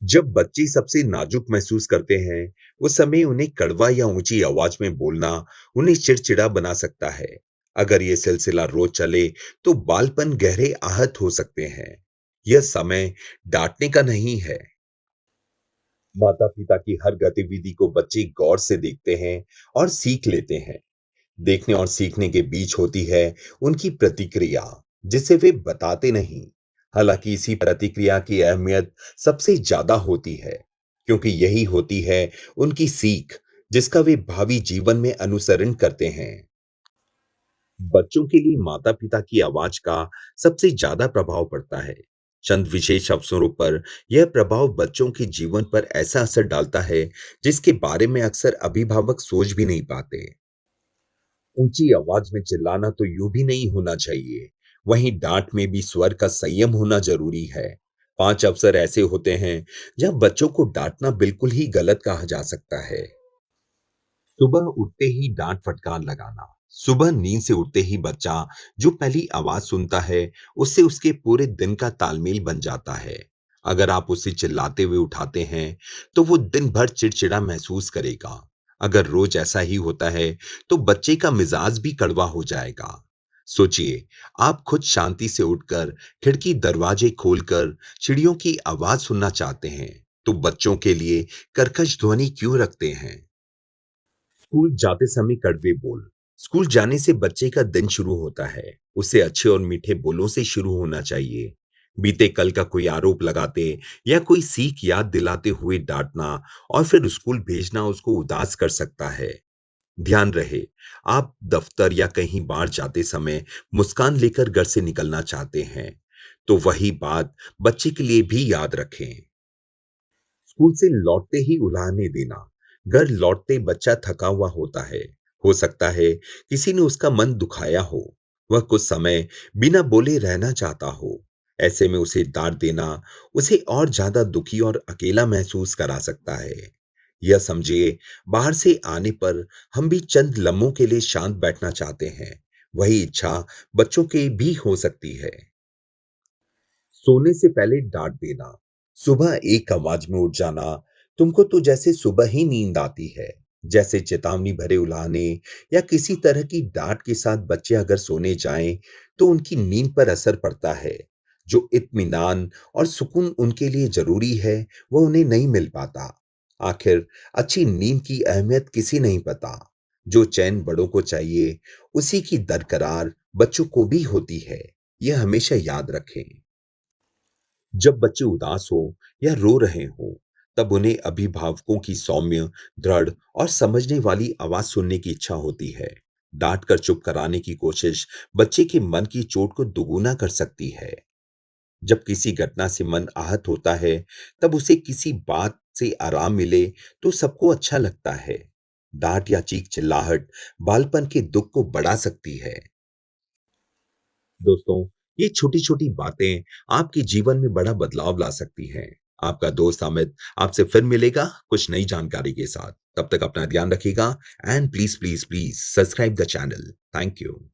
जब बच्चे सबसे नाजुक महसूस करते हैं, उस समय उन्हें कड़वा या ऊंची आवाज में बोलना उन्हें चिड़चिड़ा बना सकता है। अगर ये सिलसिला रोज चले, तो बालपन गहरे आहत हो सकते हैं। यह समय डांटने का नहीं है। माता पिता की हर गतिविधि को बच्चे गौर से देखते हैं और सीख लेते हैं। देखने और सीखने के बीच होती है उनकी प्रतिक्रिया, जिसे वे बताते नहीं। हालांकि इसी प्रतिक्रिया की अहमियत सबसे ज्यादा होती है, क्योंकि यही होती है उनकी सीख, जिसका वे भावी जीवन में अनुसरण करते हैं। बच्चों के लिए माता पिता की आवाज का सबसे ज्यादा प्रभाव पड़ता है। चंद विशेष अवसरों पर यह प्रभाव बच्चों के जीवन पर ऐसा असर डालता है, जिसके बारे में अक्सर अभिभावक सोच भी नहीं पाते। ऊंची आवाज में चिल्लाना तो यूं भी नहीं होना चाहिए। वहीं डांट में भी स्वर का संयम होना जरूरी है। 5 अवसर ऐसे होते हैं जहां बच्चों को डांटना बिल्कुल ही गलत कहा जा सकता है। सुबह उठते ही डांट फटकार लगाना। सुबह नींद से उठते ही बच्चा जो पहली आवाज सुनता है, उससे उसके पूरे दिन का तालमेल बन जाता है। अगर आप उसे चिल्लाते हुए उठाते हैं, तो वो दिन भर चिड़चिड़ा महसूस करेगा। अगर रोज ऐसा ही होता है, तो बच्चे का मिजाज भी कड़वा हो जाएगा। सोचिए, आप खुद शांति से उठकर खिड़की दरवाजे खोलकर चिड़ियों की आवाज सुनना चाहते हैं, तो बच्चों के लिए कर्कश ध्वनि क्यों रखते हैं? स्कूल जाते समय कड़वे बोल। स्कूल जाने से बच्चे का दिन शुरू होता है। उसे अच्छे और मीठे बोलों से शुरू होना चाहिए। बीते कल का कोई आरोप लगाते या कोई सीख याद दिलाते हुए डांटना और फिर स्कूल भेजना उसको उदास कर सकता है। ध्यान रहे, आप दफ्तर या कहीं बाहर जाते समय मुस्कान लेकर घर से निकलना चाहते हैं, तो वही बात बच्चे के लिए भी याद रखें। स्कूल से लौटते ही उलाहने देना। घर लौटते बच्चा थका हुआ होता है। हो सकता है किसी ने उसका मन दुखाया हो। वह कुछ समय बिना बोले रहना चाहता हो। ऐसे में उसे डांट देना उसे और ज्यादा दुखी और अकेला महसूस करा सकता है। यह समझिए, बाहर से आने पर हम भी चंद लम्हों के लिए शांत बैठना चाहते हैं। वही इच्छा बच्चों की भी हो सकती है। सोने से पहले डांट देना। सुबह एक आवाज में उठ जाना, तुमको तो जैसे सुबह ही नींद आती है, जैसे चेतावनी भरे उलाहने या किसी तरह की डांट के साथ बच्चे अगर सोने जाएं, तो उनकी नींद पर असर पड़ता है। जो इत्मीनान और सुकून उनके लिए जरूरी है, वो उन्हें नहीं मिल पाता। आखिर अच्छी नींद की अहमियत किसी नहीं पता। जो चैन बड़ों को चाहिए, उसी की दरकरार बच्चों को भी होती है। यह हमेशा याद रखें। जब बच्चे उदास हो या रो रहे हों, तब उन्हें अभिभावकों की सौम्य, दृढ़ और समझने वाली आवाज सुनने की इच्छा होती है। डांट कर चुप कराने की कोशिश बच्चे के मन की चोट को दुगुना कर सकती है। जब किसी घटना से मन आहत होता है, तब उसे किसी बात से आराम मिले, तो सबको अच्छा लगता है। डांट या चीख चिल्लाहट बालपन के दुख को बढ़ा सकती है। दोस्तों, ये छोटी-छोटी बातें आपके जीवन में बड़ा बदलाव ला सकती हैं। आपका दोस्त अमित आपसे फिर मिलेगा कुछ नई जानकारी के साथ। तब तक अपना ध्यान रखिएगा and please, please, please subscribe the channel. Thank you.